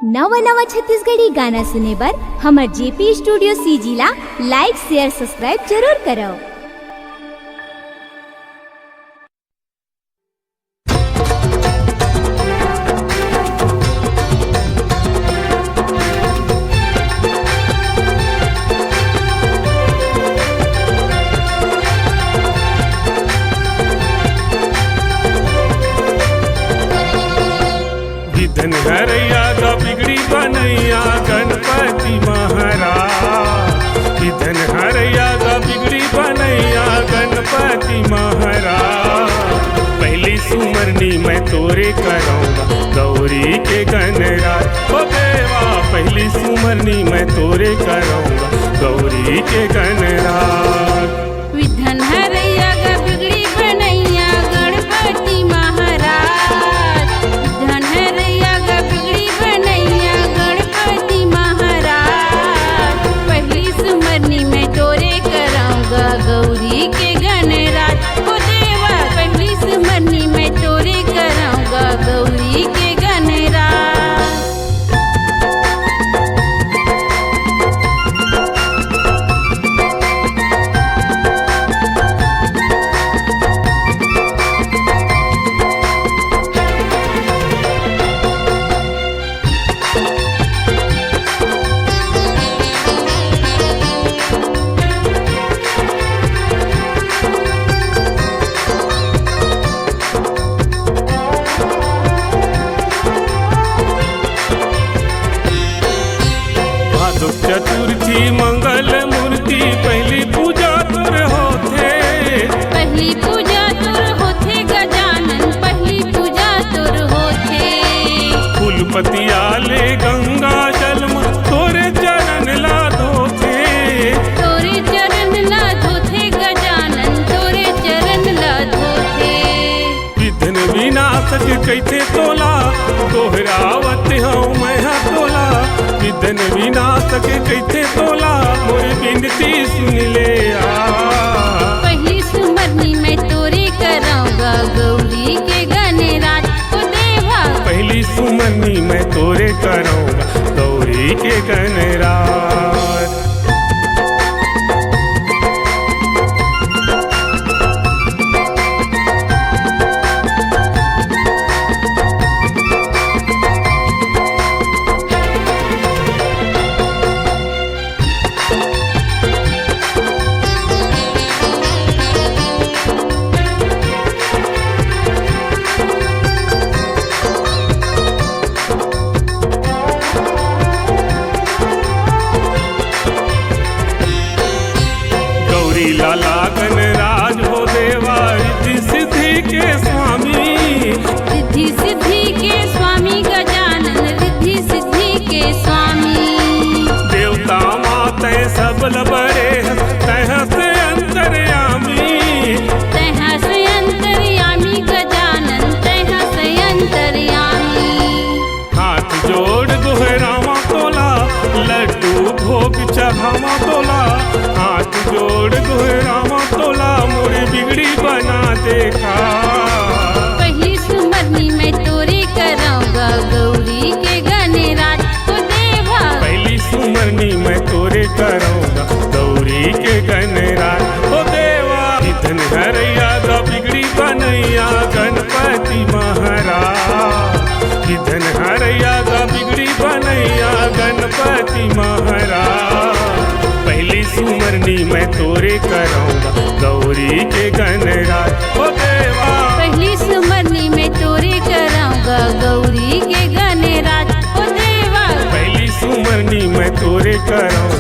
नवा नवा छत्तीसगढ़ी गाना सुने बर हमर जेपी स्टूडियो सीजी ला लाइक शेयर सब्सक्राइब जरूर करो। विधन हरैया गा बिगड़ी बनैया गणपति महाराज। विधन हरैया गा बिगड़ी बनैया गणपति महाराज। पहली सुमरनी मैं तोरे कराऊंगा गौरी के गणराज। ओ देवा पहली सुमरनी मैं तोरे कराऊंगा गौरी के गणराज। विधन हरैया गा बिगड़ी बनैया गणपति महाराज। विधन हरैया गा बिगड़ी बनैया गणपति महाराज। पहली सुमरनी में तोरे कराऊंगा गौरी के गणराज। ओ देवा पहली सुमरनी में तोरे कराऊंगा गौरी के गणराज। चतुर्थी मंगल मूर्ति पहली पूजा तोर होथे। पहली पूजा तोर होथे गजानन। पहली पूजा तोर होथे। फूलपतिया ले गंगा जल में तोरे चरण ला धोथे। तोरे चरण ला धोथे गजानन। तोरे चरण ला धोथे। विघ्न विनाशक कैथे तोला दोहरावत हूँ मैं तोला। विघ्न विनाशक कैथे तोला मोरी बिनती सुन ले आ। पहली सुमरनी में तोरे कराऊंगा गौरी के गणराज। ओ देवा पहली सुमरनी मैं तोरे कराऊंगा गौरी के गणराज। लाला गणराज हो देवा रिद्धि सिद्धि के स्वामी। रिद्धि सिद्धि के स्वामी गजानन। रिद्धि सिद्धि के स्वामी। देवता माते सब लबरे तह से अंतर्यामी। तह से अंतर्यामी गजानन। तह से अंतर्यामी। हाथ जोड़ दोहरावा तोला लड्डू भोग चढ़ावा तोला। हाथ जोड़ दोहरावा तोला मोरी बिगड़ी बना देखा। पहली सुमरनी में तोरे कराऊंगा गौरी के गणराज। ओ देवा पहली सुमरनी मैं तोरे कराऊंगा गौरी के गणराज। ओ देवा विघ्न हरैया गा बिगड़ी बनैया गणपति महाराज। विघ्न हरैया गा बिगड़ी बनैया गणपति महाराज। पहली सुमरनी मैं तोरे कराऊंगा गौरी के गणराज। ओ देवा पहली सुमरनी में तोरे कराऊंगा गौरी के गणराज। ओ देवा पहली सुमरनी मैं तोरे कराऊंगा